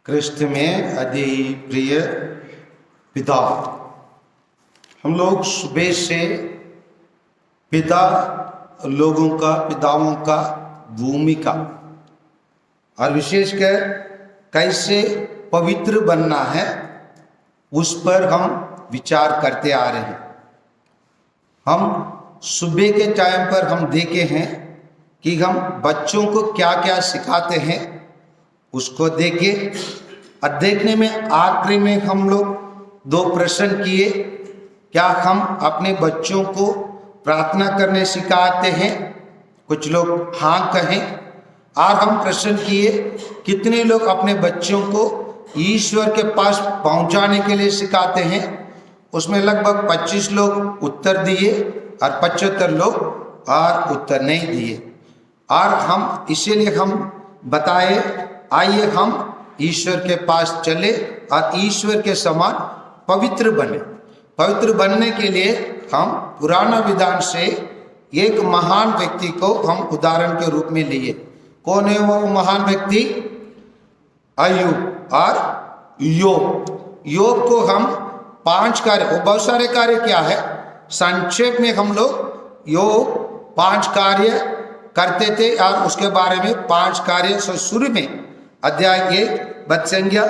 कृष्ण में अति प्रिय पिता। हम लोग सुबह से पिताओं का भूमिका और विशेषकर कैसे पवित्र बनना है उस पर हम विचार करते आ रहे हैं। हम सुबह के टाइम पर हम देखे हैं कि हम बच्चों को क्या क्या सिखाते हैं उसको देखे और देखने में आखिरी में हम लोग दो प्रश्न किए। क्या हम अपने बच्चों को प्रार्थना करने सिखाते हैं? कुछ लोग हाँ कहें। और हम प्रश्न किए कितने लोग अपने बच्चों को ईश्वर के पास पहुंचाने के लिए सिखाते हैं? उसमें लगभग 25 लोग उत्तर दिए और 75 लोग और उत्तर नहीं दिए। और हम इसीलिए हम बताए आइए हम ईश्वर के पास चले और ईश्वर के समान पवित्र बने। पवित्र बनने के लिए हम पुराना विधान से एक महान व्यक्ति को हम उदाहरण के रूप में लिए। कौन है वो महान व्यक्ति? अय्यूब और योग को हम 5 कार्य, वो बहुत सारे कार्य क्या है, संक्षेप में हम लोग योग 5 कार्य करते थे और उसके बारे में 5 कार्य शुरू में अध्याय 1 वचन संख्या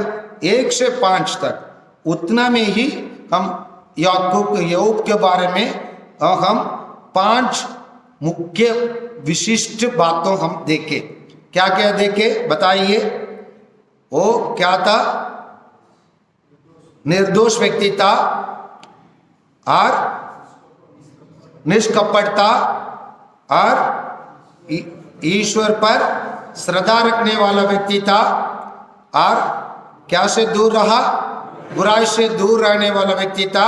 1 से 5 तक उतना में ही हम योग के बारे में हम 5 मुख्य विशिष्ट बातों हम देखे। क्या क्या देखे बताइए? वो क्या था? निर्दोष व्यक्ति था और निष्कपटता और ईश्वर पर श्रद्धा रखने वाला व्यक्ति था और क्या से दूर रहा? बुराई से दूर रहने वाला व्यक्ति था।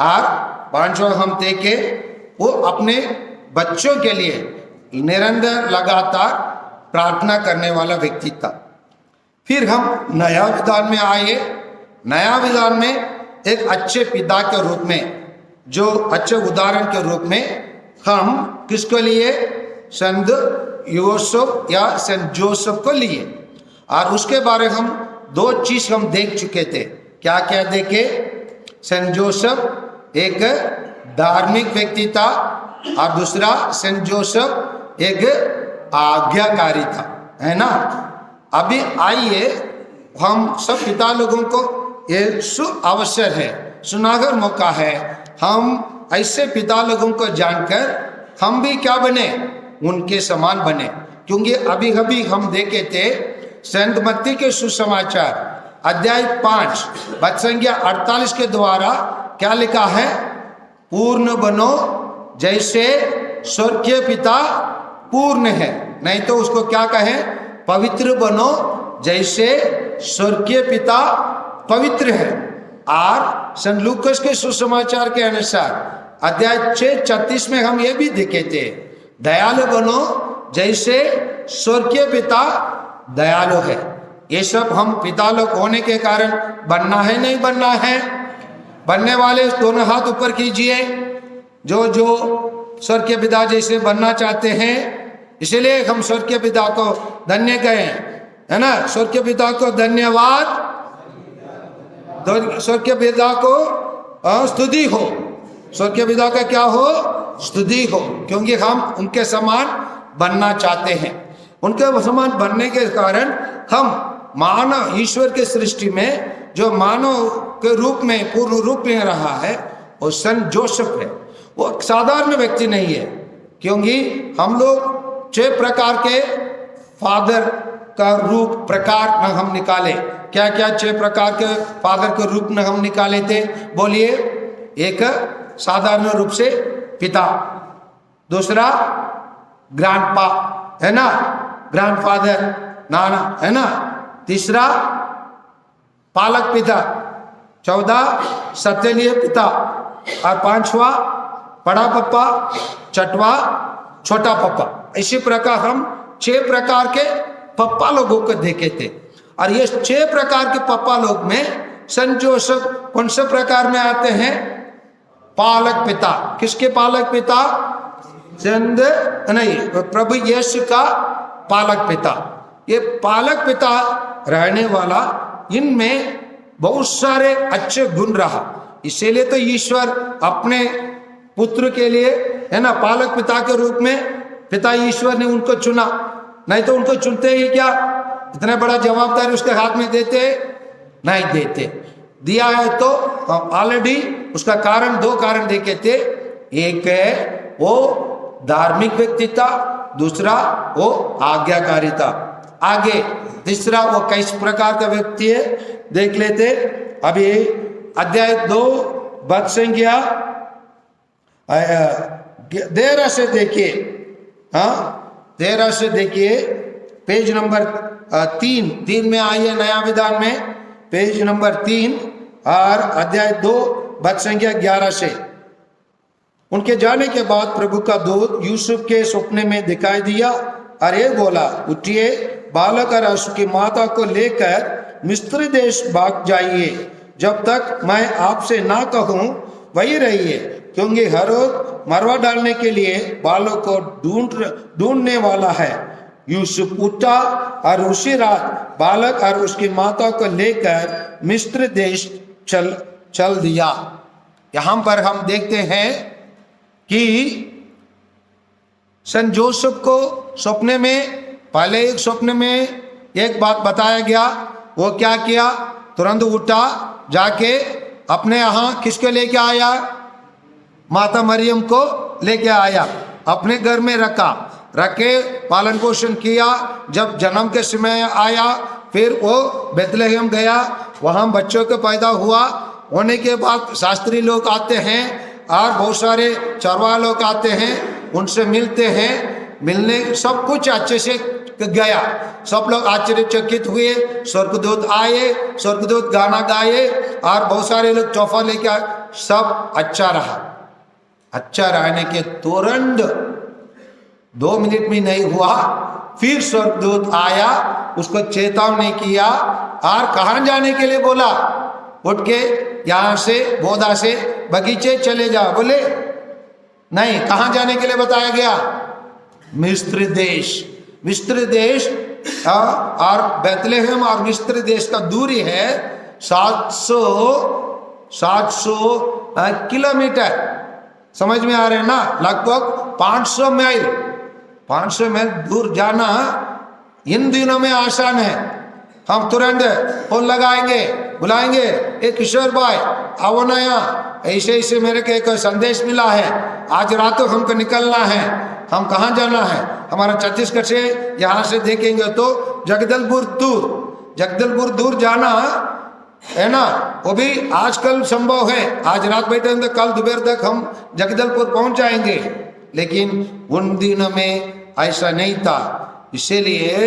और 5वां हम देखे वो अपने बच्चों के लिए निरंतर लगातार प्रार्थना करने वाला व्यक्ति था। फिर हम नया विधान में आए। नया विधान में एक अच्छे पिता के रूप में, जो अच्छे उदाहरण के रूप में हम किसको लिए? संत यूसुफ या सेंट जोसेफ को लिए। और उसके बारे में हम 2 चीज हम देख चुके थे। क्या क्या देखे? सेंट जोसेफ एक धार्मिक व्यक्ति था और दूसरा सेंट जोसेफ एक आज्ञाकारी था, है ना। अभी आइए हम सब पिता लोगों को ये अवसर है, सुनागर मौका है, हम ऐसे पिता लोगों को जानकर हम भी क्या बने? उनके समान बने। क्योंकि अभी अभी हम देखे थे संत मत्ती के सुसमाचार अध्याय 5 वचन संख्या 48 के द्वारा क्या लिखा है? पूर्ण बनो जैसे स्वर्गीय पिता पूर्ण है। नहीं तो उसको क्या कहें? पवित्र बनो जैसे स्वर्गीय पिता पवित्र है। और संत लूकास के सुसमाचार के अनुसार अध्याय 6:36 में हम ये भी देखे थे, दयालु बनो जैसे स्वर्गीय पिता दयालु है। ये सब हम पिता लोग होने के कारण बनना है, नहीं बनना है? बनने वाले दोनों हाथ ऊपर कीजिए जो जो स्वर्गीय पिता जैसे बनना चाहते हैं। इसलिए हम स्वर्गीय पिता को धन्य कहें, है ना। स्वर्गीय पिता को धन्यवाद, स्वर्गीय पिता को स्तुति हो। स्वर्गीय पिता का क्या हो? स्तुति हो। क्योंकि हम उनके समान बनना चाहते हैं। उनके समान बनने के कारण हम मानव, ईश्वर के सृष्टि में जो मानव के रूप में पूर्ण रूप में रहा है वो संत जोसेफ है। वो साधारण व्यक्ति नहीं है। क्योंकि हम लोग 6 प्रकार के फादर का रूप प्रकार में हम निकाले। क्या क्या 6 प्रकार के फादर के रूप में हम निकाले थे? बोलिए। एक साधारण रूप से पिता, दूसरा ग्रैंडपा, है ना, ग्रैंडफादर, नाना, है ना। तीसरा पालक पिता, 14 सत्यलीय पिता, और 5वां बड़ा पप्पा, 6वां छोटा पप्पा। इसी प्रकार हम 6 प्रकार के पप्पा लोगों को देखे थे। और ये 6 प्रकार के पप्पा लोग में संत जोसेफ कौन से प्रकार में आते हैं? पालक पिता। किसके पालक पिता? प्रभु यीशु का पालक पिता। ये पालक पिता रहने वाला, इनमें बहुत सारे अच्छे गुण रहा। इसीलिए तो ईश्वर अपने पुत्र के लिए, है ना, पालक पिता के रूप में पिता ईश्वर ने उनको चुना। नहीं तो उनको चुनते ही क्या, इतने बड़ा जवाबदारी उसके हाथ में देते? नहीं देते। दिया है तो ऑलरेडी उसका कारण, दो कारण देखे थे। एक है वो धार्मिक व्यक्तिता, दूसरा वो आज्ञाकारिता। आगे तीसरा वो किस प्रकार का व्यक्ति है देख लेते। अभी अध्याय 2 पद संख्या 13 से देखिए। हाँ, 13 से देखिए, पेज नंबर 3 में आइए, नया विधान में पेज नंबर 3 और अध्याय 2 पद संख्या 11 से। उनके जाने के बाद प्रभु का दूत यूसुफ के सपने में दिखाई दिया और ये बोला, उठिए, बालक और उसकी माता को लेकर मिस्र देश भाग जाइए, जब तक मैं आपसे ना कहूं वही रहिए, क्योंकि हेरोद मरवा डालने के लिए बालक को ढूंढने वाला है। यूसुफ उठा और उसी रात बालक और उसकी माता को लेकर मिस्र देश चल दिया। यहां पर हम देखते हैं कि सन जोसेफ को सपने में, पहले एक सपने में एक बात बताया गया, वो क्या किया, तुरंत उठा, जाके अपने यहाँ किसके लेके आया, माता मरियम को लेके आया, अपने घर में रखे, पालन पोषण किया। जब जन्म के समय आया, फिर वो बेथलेहम गया, वहाँ बच्चों के पैदा हुआ। होने के बाद शास्त्री लोग आते हैं और बहुत सारे चरवाहा लोग आते हैं, उनसे मिलते हैं। मिलने सब कुछ अच्छे से गया, सब लोग आश्चर्यचकित हुए। स्वर्गदूत आए, स्वर्गदूत गाना गाए और बहुत सारे लोग तोहफा लेके आए। सब अच्छा रहा। अच्छा रहने के तुरंत 2 मिनट में नहीं हुआ, फिर स्वर्गदूत आया, उसको चेतावनी किया और कहाँ जाने के लिए बोला, उठ के यहाँ से बोधा से बगीचे चले जाओ। बोले नहीं, कहाँ जाने के लिए बताया गया, मिस्र देश। मिस्र देश और बेथलेहम और मिस्र देश का दूरी है 700 किलोमीटर। समझ में आ रहे हैं ना, लगभग 500 मील। 500 मील दूर जाना इन दिनों में आसान है। हम तुरंत फोन लगाएंगे, बुलाएंगे, एक किशोर भाई आओ ना यहाँ, ऐसे ऐसे मेरे को एक संदेश मिला है, आज रातों हमको निकलना है, हम कहाँ जाना है, हमारा छत्तीसगढ़ से यहाँ से देखेंगे तो जगदलपुर दूर जाना है ना, वो भी आजकल संभव है। आज रात बैठे तो कल दोपहर तक हम जगदलपुर पहुंच जाएंगे, लेकिन उन दिनों में ऐसा नहीं था। इसीलिए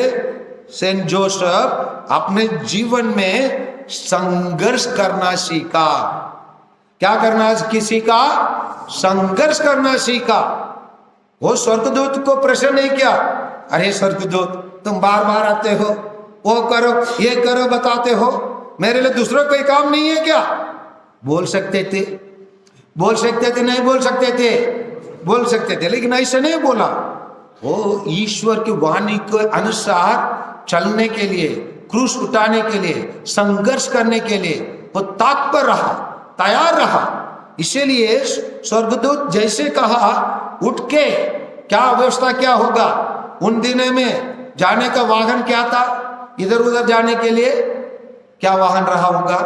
सेंट जोसेफ अपने जीवन में संघर्ष करना सीखा। क्या करना सीखा? संघर्ष करना सीखा। वो स्वर्गदूत को प्रश्न नहीं किया, अरे स्वर्गदूत तुम बार बार आते हो, वो करो ये करो बताते हो, मेरे लिए दूसरों कोई काम नहीं है क्या? बोल सकते थे, नहीं बोल सकते थे, लेकिन ऐसा नहीं बोला। वो ईश्वर की वाणी के अनुसार चलने के लिए, क्रूस उठाने के लिए, संघर्ष करने के लिए वो तत्पर रहा, तैयार रहा। इसीलिए स्वर्गदूत जैसे कहा उठ के, क्या व्यवस्था क्या होगा, उन दिनों में जाने का वाहन क्या था, इधर उधर जाने के लिए क्या वाहन रहा होगा,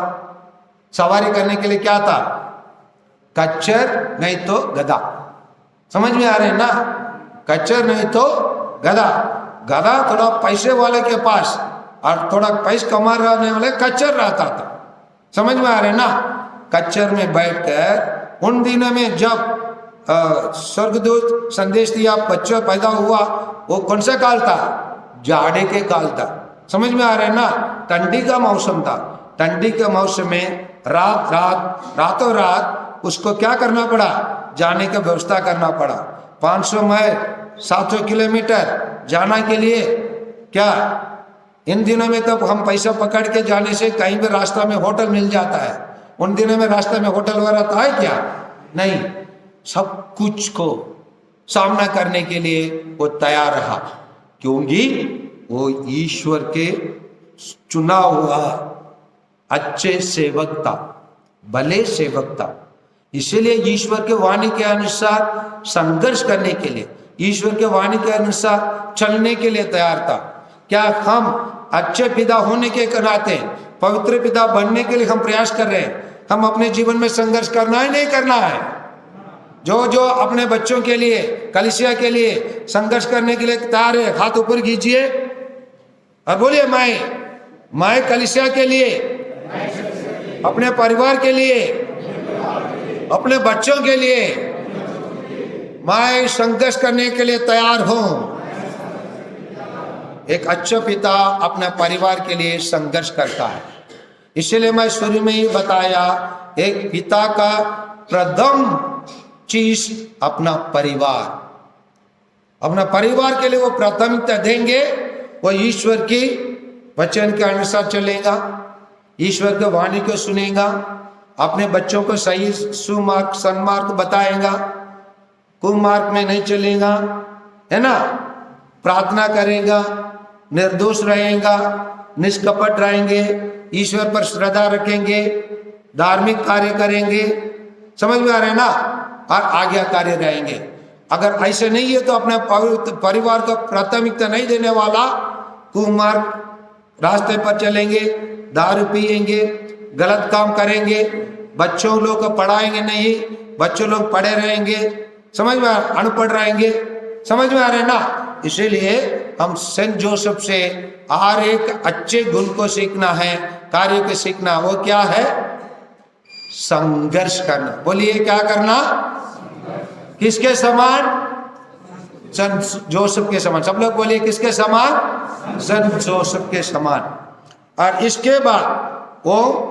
सवारी करने के लिए क्या था, कच्चर नहीं तो गधा। समझ में आ रहे हैं ना, कच्चर नहीं तो गधा। गधा थोड़ा पैसे वाले के पास और थोड़ा पैसे कमा रहने वाले कच्चर रहता था। समझ में आ रहे हैं ना, कच्चर में बैठकर उन दिनों में जब स्वर्गदूत संदेश दिया, बच्चा पैदा हुआ, वो कौन सा काल था, जाड़े के काल था। समझ में आ रहे हैं ना, ठंडी का मौसम था। ठंडी के मौसम में रातों रात उसको क्या करना पड़ा, जाने का व्यवस्था करना पड़ा। 500 मील 700 किलोमीटर जाना के लिए क्या, इन दिनों में तो हम पैसा पकड़ के जाने से कहीं भी रास्ता में होटल मिल जाता है। उन दिनों में रास्ते में होटल वगैरह था है क्या? नहीं। सब कुछ को सामना करने के लिए वो तैयार रहा, क्योंकि वो ईश्वर के चुना हुआ अच्छे सेवक था, भले सेवक था। इसीलिए ईश्वर के वाणी के अनुसार संघर्ष करने के लिए, ईश्वर के वाणी के अनुसार चलने के लिए तैयार था। क्या हम अच्छे पिता होने के नाते पवित्र पिता बनने के लिए हम प्रयास कर रहे हैं? हम अपने जीवन में संघर्ष करना है, नहीं करना है? जो जो अपने बच्चों के लिए, कलीसिया के लिए संघर्ष करने के लिए तैयार है, हाथ ऊपर कीजिए और बोलिए मैं कलीसिया के लिए, अपने परिवार के लिए, अपने बच्चों के लिए मैं संघर्ष करने के लिए तैयार हूं। एक अच्छा पिता अपने परिवार के लिए संघर्ष करता है। इसलिए मैं शुरू में ही बताया, एक पिता का प्रथम चीज अपना परिवार, अपना परिवार के लिए वो प्राथमिकता देंगे। वो ईश्वर की वचन के अनुसार चलेगा, ईश्वर के वाणी को सुनेगा, अपने बच्चों को सही सुमार्ग सन्मार्ग बताएगा, कुमार्ग में नहीं चलेगा, है ना? प्रार्थना करेगा, निर्दोष रहेगा, निष्कपट रहेंगे, ईश्वर पर श्रद्धा रखेंगे, धार्मिक कार्य करेंगे, समझ में आ रहे हैं ना? और आज्ञाकारी रहेंगे। अगर ऐसे नहीं है तो अपने परिवार को प्राथमिकता नहीं देने वाला कुमार्ग रास्ते पर चलेंगे, दारू पिएंगे, गलत काम करेंगे, बच्चों लोग को पढ़ाएंगे नहीं, बच्चों लोग पढ़े रहेंगे, समझ में अनपढ़ रहेंगे, समझ में आ रहे हैं ना? इसीलिए हम सेंट जोसेफ से हर एक अच्छे गुण को सीखना है, कार्य को सीखना। वो क्या है? संघर्ष करना। बोलिए क्या करना? किसके समान? संत जोसेफ के समान। सब लोग बोलिए किसके समान? संत जोसेफ के समान। और इसके बाद वो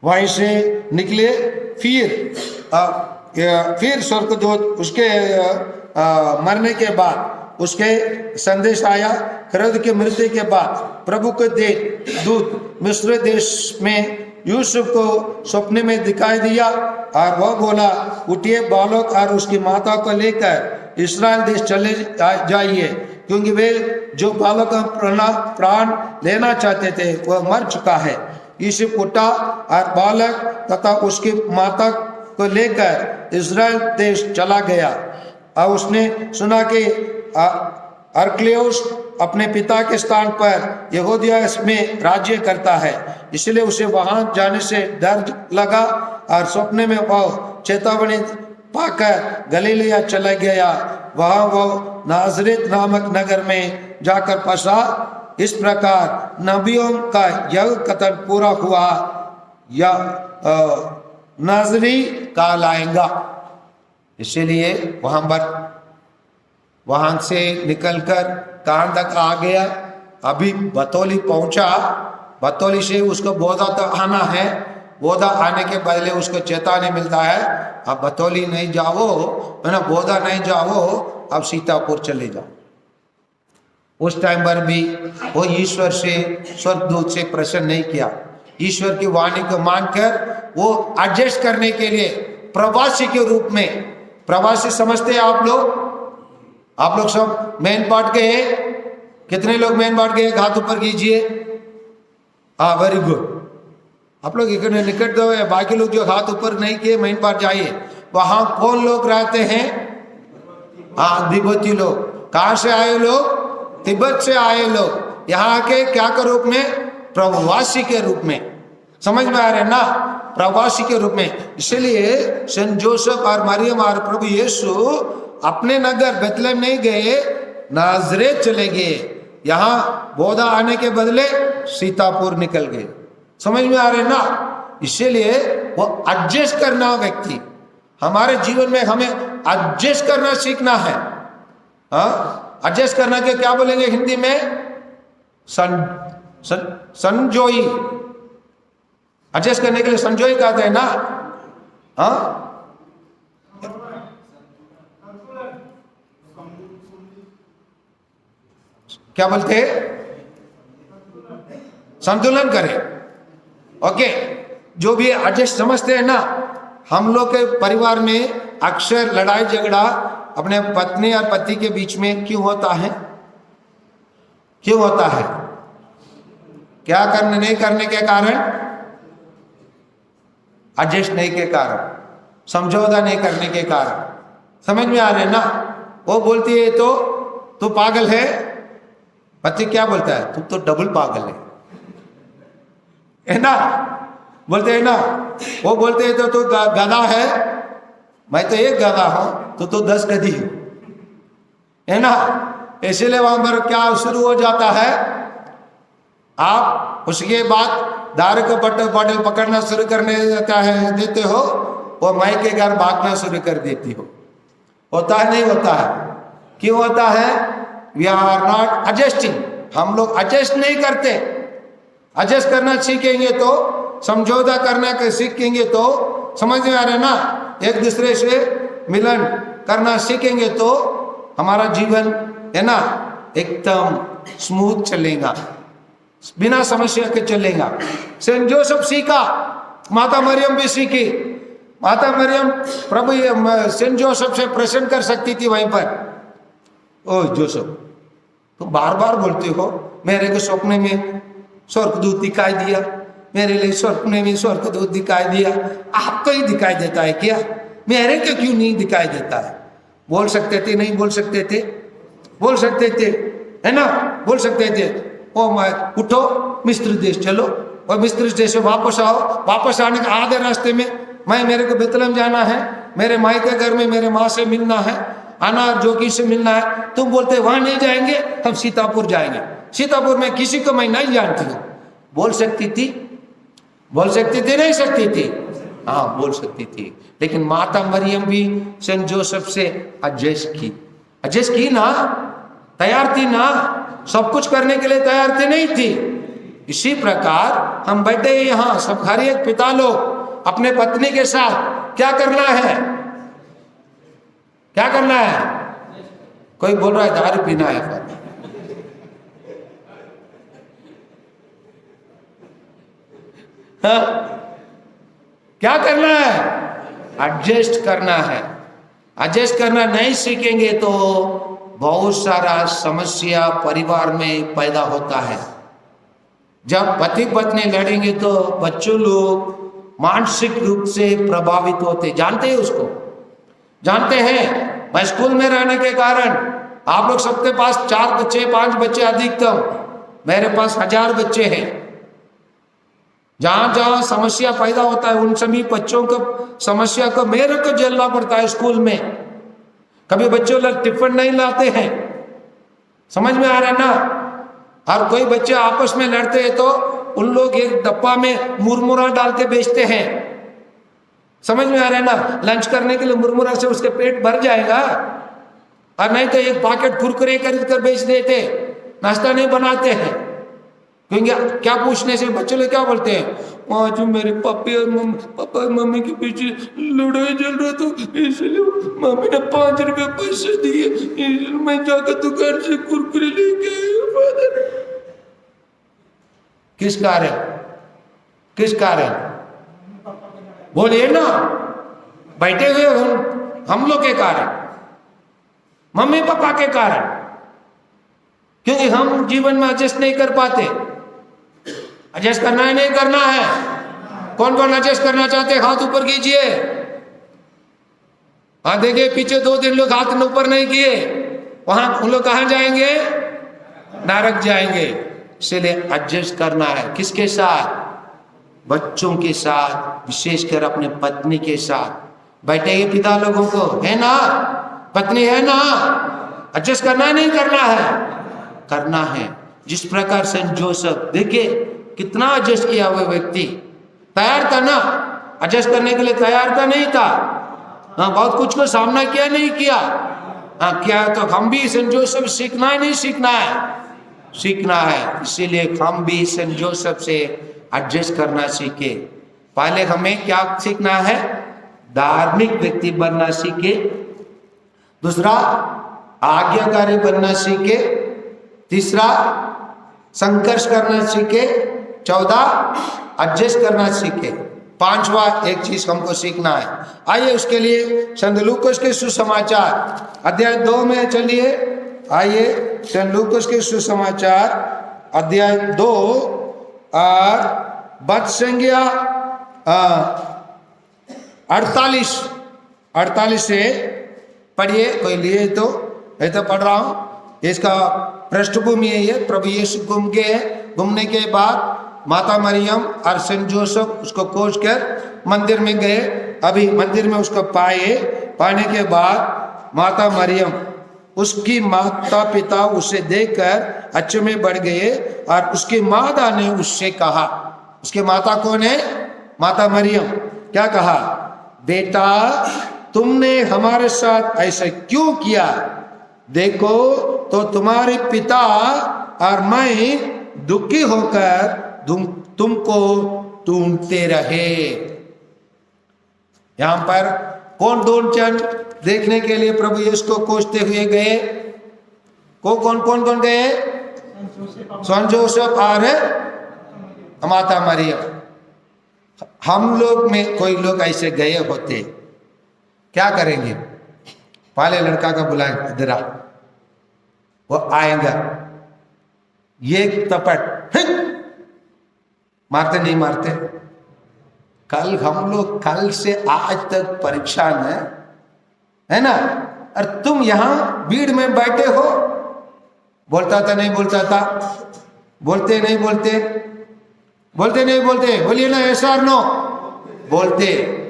वहीं से निकले। फिर स्वर्गदूत उसके मरने के बाद उसके संदेश आया। हेरोद के मृत्यु के बाद प्रभु के दूत मिस्र देश में यूसुफ को सपने में दिखाई दिया और वह बोला, उठिए बालक और उसकी माता को लेकर इस्राएल देश चले जाइए, क्योंकि वे जो बालक का प्राण लेना चाहते थे वह मर चुका है। यूसुफ उठा और बालक तथा उसकी माता को लेकर इस्राएल देश चला गया। और उसने सुना कि अर्कलेउस अपने पिता के स्थान पर यहूदिया में राज्य करता है, इसलिए उसे वहां जाने से डर लगा और सपने में वह चेतावनी पाकर गलीलिया चला गया। वहां वह नाजरेत नामक नगर में जाकर फंसा। इस प्रकार नबियों का यह कथन पूरा हुआ, या नाजरी कहलाएगा। इसीलिए वहां से निकलकर कहां तक आ गया? अभी बतौली पहुंचा। बतौली से उसको बोधा तो आना है, बोधा आने के बदले उसको चेतावनी मिलता है, अब बतौली नहीं जाओ, है ना, बोधा नहीं जाओ, अब सीतापुर चले जाओ। उस टाइम पर भी वो ईश्वर से, स्वर्गदूत से प्रसन्न नहीं किया। ईश्वर की वाणी को मानकर वो एडजस्ट करने के लिए प्रवासी के रूप में, प्रवासी समझते हैं आप लोग? आप लोग सब मेन पार्ट गए? कितने लोग मेन पार्ट गए? हाथ ऊपर कीजिए। हाँ, वेरी गुड। आप लोग इकट्ठे निकट दो, बाकी लोग जो हाथ ऊपर नहीं किए मेन पार्ट जाइए। वहां कौन लोग रहते हैं? हाँ, तिब्बती लोग। कहां से आए लोग? तिब्बत से आए लोग। यहाँ आके क्या के रूप में? प्रवासी के रूप में। समझ में आ रहे हैं ना? प्रवासी के रूप में। इसलिए सेंट जोसेफ और मरियम और प्रभु यीशु अपने नगर बेथलेहम नहीं गए, नाजरेत चले गए। यहाँ बोधा आने के बदले सीतापुर निकल गए। समझ में आ रहे हैं ना? इसीलिए वो एडजस्ट करना व्यक्ति, हमारे जीवन में हमें एडजस्ट करना सीखना है। एडजस्ट करना के क्या बोलेंगे हिंदी में? संजोई। एडजस्ट करने के लिए संजोई कहते हैं ना? हाँ, क्या बोलते हैं? संतुलन करें। ओके, जो भी एडजस्ट समझते हैं ना, हम लोग के परिवार में अक्सर लड़ाई झगड़ा अपने पत्नी और पति के बीच में क्यों होता है? क्यों होता है? क्या करने नहीं करने के कारण? एडजस्ट नहीं के कारण, समझौता नहीं करने के कारण। समझ में आ रहे ना? वो बोलती है तो तू पागल है, पति क्या बोलता है? तू तो डबल पागल है ना? बोलते हैं ना। वो बोलते हैं तो तू गधा है, मैं तो एक गधा हूं, तो 10 गधी है ना? इसीलिए वहां पर क्या शुरू हो जाता है, आप उसके बाद दारू का बॉटल पकड़ना शुरू करने देते हो, वो माई के घर भागना शुरू कर देती हो। होता है नहीं होता है? क्यों होता है? We are not adjusting. हम लोग एडजस्ट नहीं करते। एडजस्ट करना सीखेंगे तो, समझौता करना सीखेंगे तो, समझ में आ रहा है ना? एक दूसरे से मिलन करना सीखेंगे तो हमारा जीवन है ना एकदम स्मूथ चलेगा, बिना समस्या के चलेगा। सेंट जोसेफ सीखा, माता मरियम भी सीखी। माता मरियम प्रभु सेंट जोसेफ से प्रश्न कर सकती थी वहीं पर, ओ जोसेफ तुम बार बार बोलते हो मेरे को सपने में स्वर्गदूत दिखाई दिया, मेरे लिए सपने में स्वर्गदूत दिखाई दिया, आपको ही दिखाई देता है क्या? मेरे को क्यों नहीं दिखाई देता है? बोल सकते थे, नहीं बोल सकते थे? बोल सकते थे, है ना? बोल सकते थे। ओ उठो मिस्र देश चलो, और मिस्र देश से वापस आओ। वापस आने के आधे रास्ते में मेरे को बेतलहम जाना है, मेरे माई के घर में मेरे माँ से मिलना है, आना जोगी से मिलना है। तुम बोलते वहां नहीं जाएंगे, हम सीतापुर जाएंगे। सीतापुर में किसी को मैं नहीं जानती हूँ। बोल सकती थी? बोल सकती थी? नहीं सकती थी? हाँ बोल सकती थी। लेकिन माता मरियम भी सेंट जोसेफ से एडजस्ट की ना, तैयार थी ना, सब कुछ करने के लिए तैयार थी, नहीं थी? इसी प्रकार हम बैठे यहाँ सब हर एक पिता लोग अपने पत्नी के साथ क्या करना है? क्या करना है? कोई बोल रहा है दारू पीना है पर हाँ? क्या करना है? एडजस्ट करना है। एडजस्ट करना नहीं सीखेंगे तो बहुत सारा समस्या परिवार में पैदा होता है। जब पति पत्नी लड़ेंगे तो बच्चों लोग मानसिक रूप से प्रभावित होते, जानते हैं उसको? जानते हैं? मैं स्कूल में रहने के कारण आप लोग सबके पास 4 बच्चे 5 बच्चे अधिकतम, मेरे पास 1000 बच्चे हैं। जहां जहां समस्या पैदा होता है उन सभी बच्चों को समस्या को मेरे को झेलना पड़ता है स्कूल में। कभी बच्चों लोग टिफिन नहीं लाते हैं, समझ में आ रहा है ना? और कोई बच्चे आपस में लड़ते हैं तो उन लोग एक डब्बा में मुरमुरा डाल के बेचते हैं, समझ में आ रहा है ना? लंच करने के लिए मुरमुरा से उसके पेट भर जाएगा, और नहीं तो एक पैकेट कुरकुरे खरीद कर बेच देते, नाश्ता नहीं बनाते हैं। क्योंकि क्या पूछने से बच्चे लोग क्या बोलते हैं? आज मेरे पापा और मम्मी के पीछे लड़ाई चल रहा था, इसलिए मम्मी ने 5 रुपए पैसे दिए, इसलिए मैं जाकर दुकान से कुरकुरे लेके आया फादर। किस कारण? किस कारण? बोलिए ना। बैठे हुए हम लोग के कारण, मम्मी पापा के कारण, क्योंकि हम जीवन में एडजस्ट नहीं कर पाते। एडजस्ट करना है नहीं करना है? कौन कौन एडजस्ट करना चाहते हैं? हाथ ऊपर कीजिए। हाँ देखिए पीछे 2-3 लोग हाथ ऊपर नहीं किए, वहां उन लोग कहां जाएंगे? नरक जाएंगे। इसलिए एडजस्ट करना है। किसके साथ? बच्चों के साथ, विशेषकर अपने पत्नी के साथ। बैठे ये पिता लोगों को है ना, पत्नी है ना, एडजस्ट करना है नहीं करना है? करना है। जिस प्रकार सेंट जोसेफ देखिए कितना एडजस्ट किया हुआ व्यक्ति, तैयार था ना, एडजस्ट करने के लिए तैयार था नहीं था? हाँ बहुत कुछ को सामना किया नहीं किया? हाँ क्या? तो हम भी सेंट जोसेफ सीखना है नहीं सीखना है? सीखना है। इसीलिए हम भी सेंट जोसेफ से एडजस्ट करना सीखे। पहले हमें क्या सीखना है? धार्मिक व्यक्ति बनना सीखे। दूसरा आज्ञाकारी बनना सीखे। तीसरा संघर्ष करना सीखे। 14 एडजस्ट करना सीखे। 5वां एक चीज हमको सीखना है। आइए उसके लिए संत लूकास के सुसमाचार अध्याय 2 में चलिए। आइए सेंट लूकस के सुसमाचार अध्याय 2 और बद संज्ञा 48 से पढ़िए। कोई लिए तो मैं तो पढ़ रहा हूं। इसका पृष्ठभूमि है, प्रभु यीशु घूमने के बाद माता मरियम और सेंट जोसेफ उसको खोज कर मंदिर में गए। अभी मंदिर में उसको पाने के बाद माता मरियम, उसकी माता पिता उसे देखकर अच्छे में बढ़ गए और उसकी माता ने उससे कहा, उसके माता कौन है? माता मरियम। क्या कहा? बेटा तुमने हमारे साथ ऐसा क्यों किया? देखो तो तुम्हारे पिता और मैं दुखी होकर तुमको ढूंढते रहे। यहां पर कौन दो जन देखने के लिए प्रभु यीशु को खोजते हुए गए? कौन गए? सेंट जोसेफ और माता मरियम। हम लोग में कोई लोग ऐसे गए होते, क्या करेंगे? पहले लड़का का बुलाएं, इधर आ, वो आएगा, ये तपट मारते नहीं मारते? कल हम लोग कल से आज तक परेशान है ना? और तुम यहां भीड़ में बैठे हो, बोलता था नहीं बोलता था? बोलते नहीं बोलते? बोलिए ना, यस और नो? बोलते,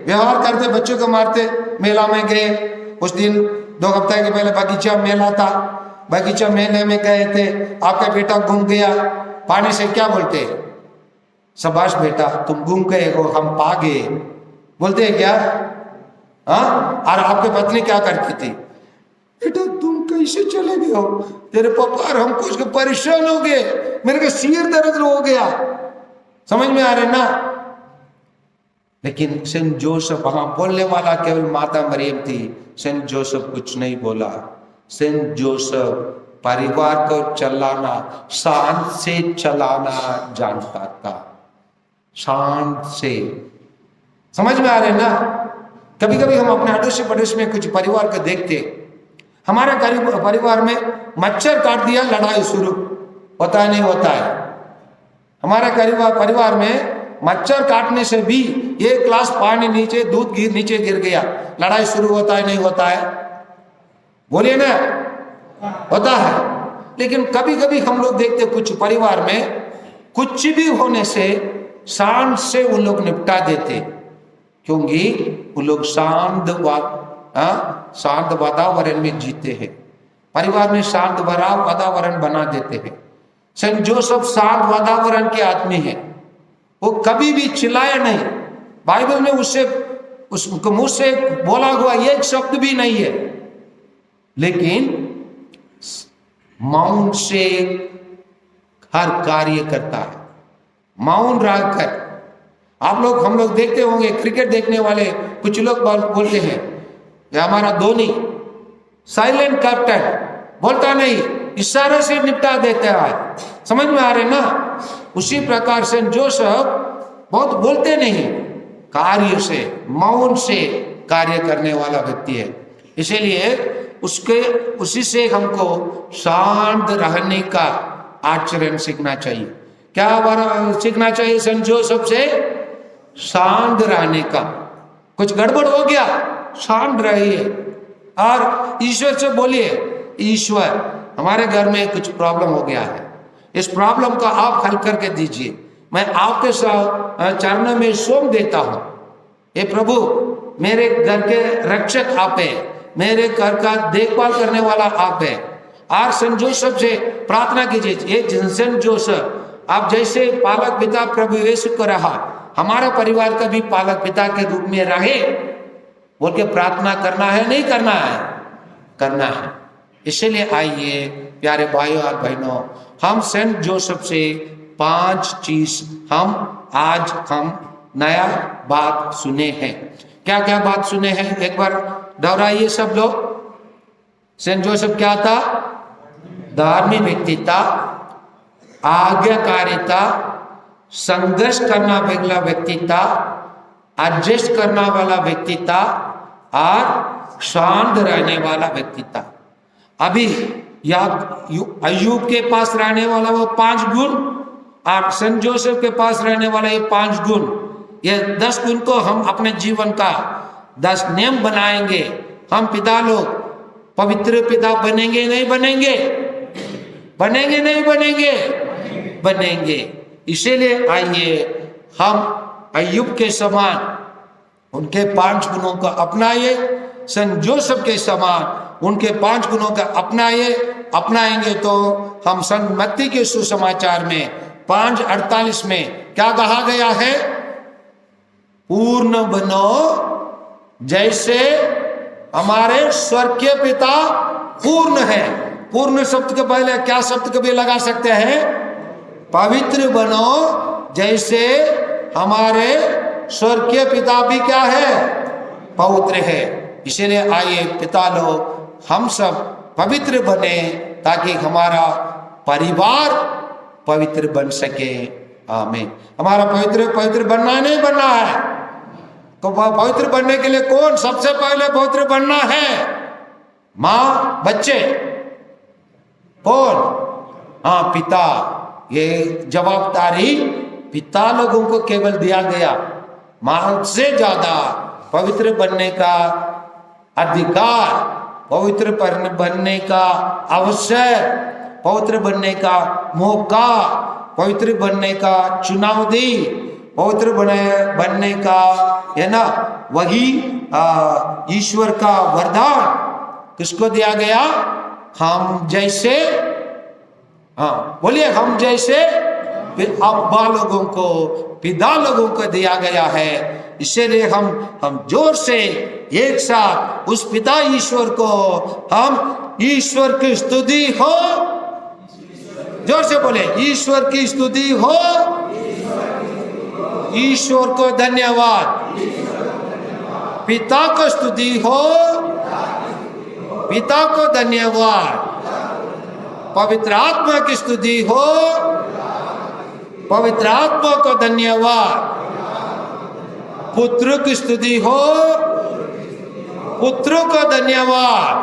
व्यवहार करते, बच्चों को मारते। मेला में गए उस दिन 2 हफ्ते के पहले बगीचा मेला था, बगीचा मेले में गए थे, आपका बेटा घूम गया, पानी से क्या बोलते? शाबाश बेटा तुम घूम गए हो, हम पा गए, बोलते हैं क्या? हाँ? और आपकी पत्नी क्या करती थी? बेटा तुम कैसे चले गए हो? तेरे पापा और हम कुछ परेशान हो गए, मेरे को सिर दर्द हो गया। समझ में आ रहे ना? लेकिन सेंट जोसेफ, वहां बोलने वाला केवल माता मरियम थी। सेंट जोसेफ कुछ नहीं बोला। सेंट जोसेफ परिवार को चलाना, शांत से चलाना जानता था, शांत से। समझ में आ रहे ना? कभी कभी हम अपने अड़ोसी पड़ोसी में कुछ परिवार को देखते, हमारे परिवार में मच्छर काट दिया, लड़ाई शुरू होता है नहीं होता है? हमारे परिवार में मच्छर काटने से भी 1 गिलास पानी नीचे, दूध नीचे गिर गया, लड़ाई शुरू होता है नहीं होता है? बोलिए ना, होता है। लेकिन कभी कभी हम लोग देखते कुछ परिवार में कुछ भी होने से शांत से उन लोग निपटा देते, क्योंकि उन लोग शांत वातावरण में जीते हैं, परिवार में शांत वातावरण बना देते हैं। सेंट जोसेफ शांत वातावरण के आदमी है, वो कभी भी चिल्लाया नहीं। बाइबल में उसको मुंह से बोला हुआ एक शब्द भी नहीं है, लेकिन मौन से हर कार्य करता है, मौन रहकर। हम लोग देखते होंगे, क्रिकेट देखने वाले कुछ लोग बोलते हैं, हमारा धोनी साइलेंट कैप्टन, बोलता नहीं, इशारे से निपटा देता है। समझ में आ रहे ना? उसी प्रकार से जोसेफ बहुत बोलते नहीं, कार्य से, मौन से कार्य करने वाला व्यक्ति है। इसीलिए उसी से हमको शांत रहने का आचरण सीखना चाहिए। क्या सीखना चाहिए? सेंट जोसेफ से शांत रहने का। कुछ गड़बड़ हो गया, शांत रहिए और ईश्वर से बोलिए, ईश्वर हमारे घर में कुछ प्रॉब्लम हो गया है, इस प्रॉब्लम का आप हल करके दीजिए, मैं आपके साथ चरणों में सौंप देता हूं। हे प्रभु, मेरे घर के रक्षक आप है, मेरे घर का देखभाल करने वाला आप है। और सेंट जोसेफ से प्रार्थना कीजिए, ये सेंट जोसेफ आप जैसे पालक पिता प्रभु यीशु को रहा, हमारा परिवार का भी पालक पिता के रूप में रहे, बोल के प्रार्थना करना है, नहीं करना है? करना है। इसलिए आइए प्यारे भाइयों और बहनों, हम सेंट जोसेफ से 5 चीज हम नया बात सुने हैं। क्या क्या बात सुने हैं? एक बार दोहराइए सब लोग। सेंट जोसेफ क्या था? धार्मिक व्यक्ति था, आज्ञाकारिता, संघर्ष करना वाला व्यक्ति था, एडजस्ट करना वाला व्यक्ति था और शांत रहने वाला व्यक्ति था। अभी या अय्यूब के पास रहने वाला वो 5 गुण और सेंट जोसेफ के पास रहने वाला ये 5 गुण, ये 10 गुण को हम अपने जीवन का 10 नियम बनाएंगे। हम पिता लोग पवित्र पिता बनेंगे नहीं बनेंगे? बनेंगे नहीं बनेंगे? बनेंगे। इसीलिए आइए हम अय्यूब के समान उनके 5 गुणों को अपनाइए, सेंट जोसेफ के समान उनके 5 गुणों का अपनाएंगे तो हम संत मत्ती के सुसमाचार में 5:48 में क्या कहा गया है? पूर्ण बनो जैसे हमारे स्वर्गीय पिता पूर्ण है। पूर्ण शब्द के पहले क्या शब्द कभी लगा सकते हैं? पवित्र बनो जैसे हमारे स्वर्गीय पिता भी क्या है? पवित्र है। इसीलिए आइए पिता लोग हम सब पवित्र बने ताकि हमारा परिवार पवित्र बन सके। आमीन। हमारा पवित्र बनना नहीं बनना है तो पवित्र बनने के लिए कौन सबसे पहले पवित्र बनना है? माँ, बच्चे, कौन? हाँ, पिता। ये जवाबदारी पिता लोगों को केवल दिया गया। माँ से ज्यादा पवित्र बनने का अधिकार, पवित्र बनने का अवसर, पवित्र बनने का मौका, पवित्र बनने का चुनाव दी, पवित्र बनने का है ना, वही ईश्वर का वरदान किसको दिया गया? हम जैसे, हाँ बोलिए, हम जैसे अब्बा लोगों को, पिता लोगों को दिया गया है। इसलिए हम जोर से एक साथ उस पिता ईश्वर को, हम ईश्वर की स्तुति हो, जोर से बोले, ईश्वर की स्तुति हो, ईश्वर को धन्यवाद, पिता को स्तुति हो, पिता को धन्यवाद, पवित्र आत्मा की स्तुति हो, पवित्र आत्मा को धन्यवाद, पुत्र की स्तुति हो, पुत्र को धन्यवाद,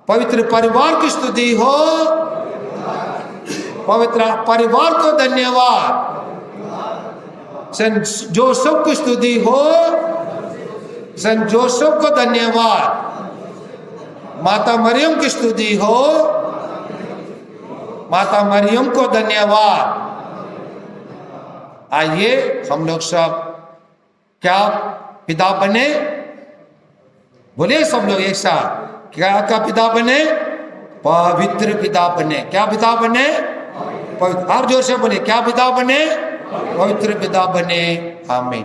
पवित्र परिवार की स्तुति हो, पवित्र परिवार को धन्यवाद, सेंट जोसेफ की स्तुति हो, सेंट जोसेफ को धन्यवाद, माता मरियम की स्तुति हो, माता मरियम को धन्यवाद। आइए हम लोग सब क्या पिता बने? बोलिए सब लोग एक साथ, क्या का पिता बने? पवित्र पिता बने। क्या पिता बने? पवित्र। और जोर से बोले, क्या पिता बने? पवित्र पिता बने। आमीन।